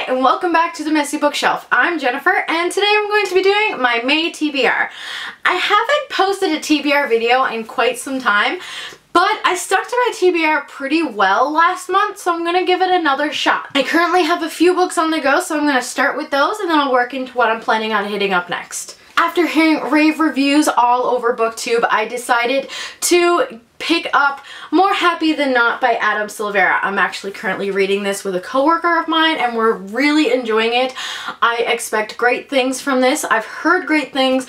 and welcome back to the Messy Bookshelf. I'm Jennifer, and today I'm going to be doing my May TBR. I haven't posted a TBR video in quite some time, but I stuck to my TBR pretty well last month, so I'm going to give it another shot. I currently have a few books on the go, so I'm going to start with those, and then I'll work into what I'm planning on hitting up next. After hearing rave reviews all over BookTube, I decided to pick up More Happy Than Not by Adam Silvera. I'm actually currently reading this with a coworker of mine, and we're really enjoying it. I expect great things from this. I've heard great things,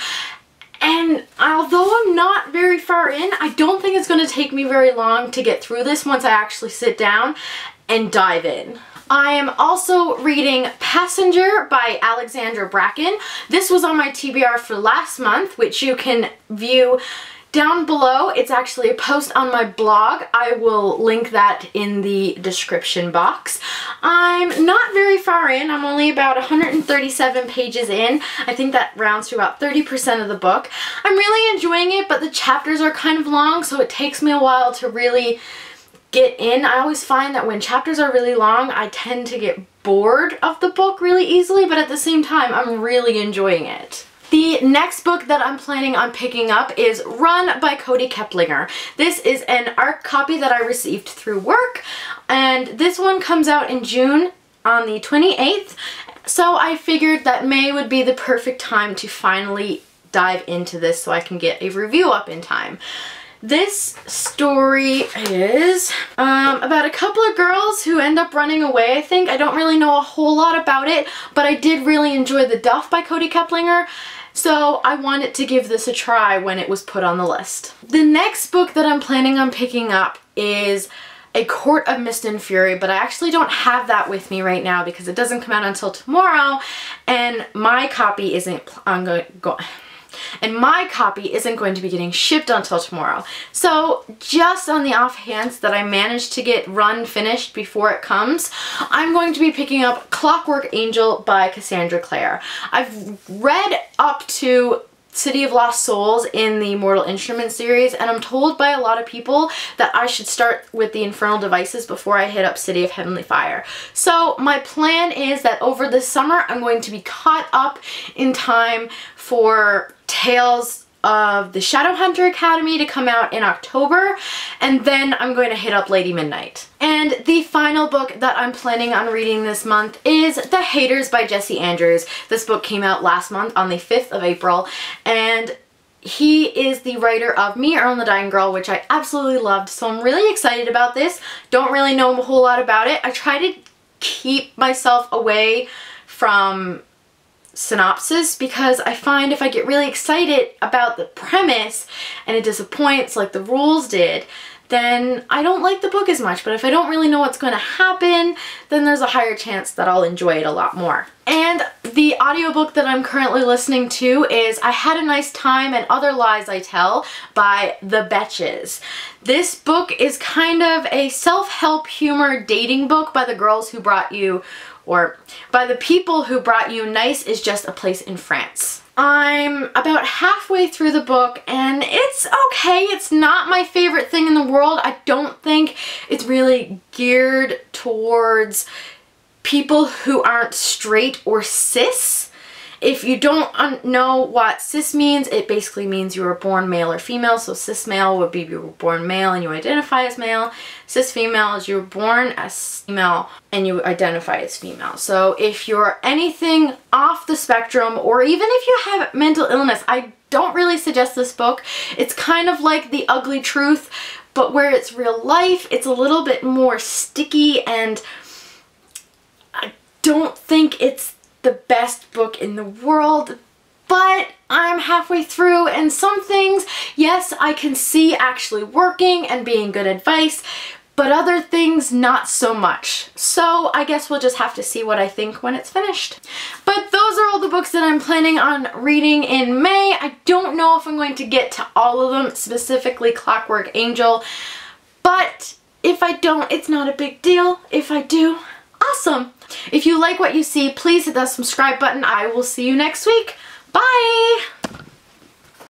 and although I'm not very far in, I don't think it's going to take me very long to get through this once I actually sit down and dive in. I am also reading Passenger by Alexandra Bracken. This was on my TBR for last month, which you can view down below. It's actually a post on my blog. I will link that in the description box. I'm not very far in. I'm only about 137 pages in. I think that rounds to about 30% of the book. I'm really enjoying it, but the chapters are kind of long, so it takes me a while to really get in. I always find that when chapters are really long, I tend to get bored of the book really easily, but at the same time, I'm really enjoying it. The next book that I'm planning on picking up is Run by Cody Keplinger. This is an ARC copy that I received through work, and this one comes out in June on the 28th, so I figured that May would be the perfect time to finally dive into this so I can get a review up in time. This story is about a couple of girls who end up running away, I think. I don't really know a whole lot about it, but I did really enjoy The Duff by Cody Keplinger, so I wanted to give this a try when it was put on the list. The next book that I'm planning on picking up is A Court of Mist and Fury, but I actually don't have that with me right now because it doesn't come out until tomorrow, and my copy isn't going to be getting shipped until tomorrow. So just on the off chance that I manage to get Run finished before it comes, I'm going to be picking up Clockwork Angel by Cassandra Clare. I've read up to City of Lost Souls in the Mortal Instruments series, and I'm told by a lot of people that I should start with the Infernal Devices before I hit up City of Heavenly Fire. So my plan is that over the summer I'm going to be caught up in time for Tales of the Shadowhunter Academy to come out in October, and then I'm going to hit up Lady Midnight. And the final book that I'm planning on reading this month is The Haters by Jesse Andrews. This book came out last month on the 5th of April, and he is the writer of Me, Earl and the Dying Girl, which I absolutely loved, so I'm really excited about this. Don't really know a whole lot about it. I try to keep myself away from synopsis because I find if I get really excited about the premise and it disappoints like the rules did, then I don't like the book as much. But if I don't really know what's going to happen, then there's a higher chance that I'll enjoy it a lot more. And the audiobook that I'm currently listening to is I Had a Nice Time and Other Lies I Tell by The Betches. This book is kind of a self-help humor dating book by the girls who brought you, or by the people who brought you Nice is Just a Place in France. I'm about halfway through the book, and it's okay. It's not my favorite thing in the world. I don't think it's really geared towards people who aren't straight or cis. If you don't know what cis means, it basically means you were born male or female. So cis male would be you were born male and you identify as male. Cis female is you were born as female and you identify as female. So if you're anything off the spectrum, or even if you have mental illness, I don't really suggest this book. It's kind of like The Ugly Truth, but where it's real life, it's a little bit more sticky, and I don't think it's the best book in the world, but I'm halfway through, and some things, yes, I can see actually working and being good advice, but other things not so much. So I guess we'll just have to see what I think when it's finished. But those are all the books that I'm planning on reading in May. I don't know if I'm going to get to all of them, specifically Clockwork Angel, but if I don't, it's not a big deal. If I do, awesome. If you like what you see, please hit that subscribe button. I will see you next week. Bye!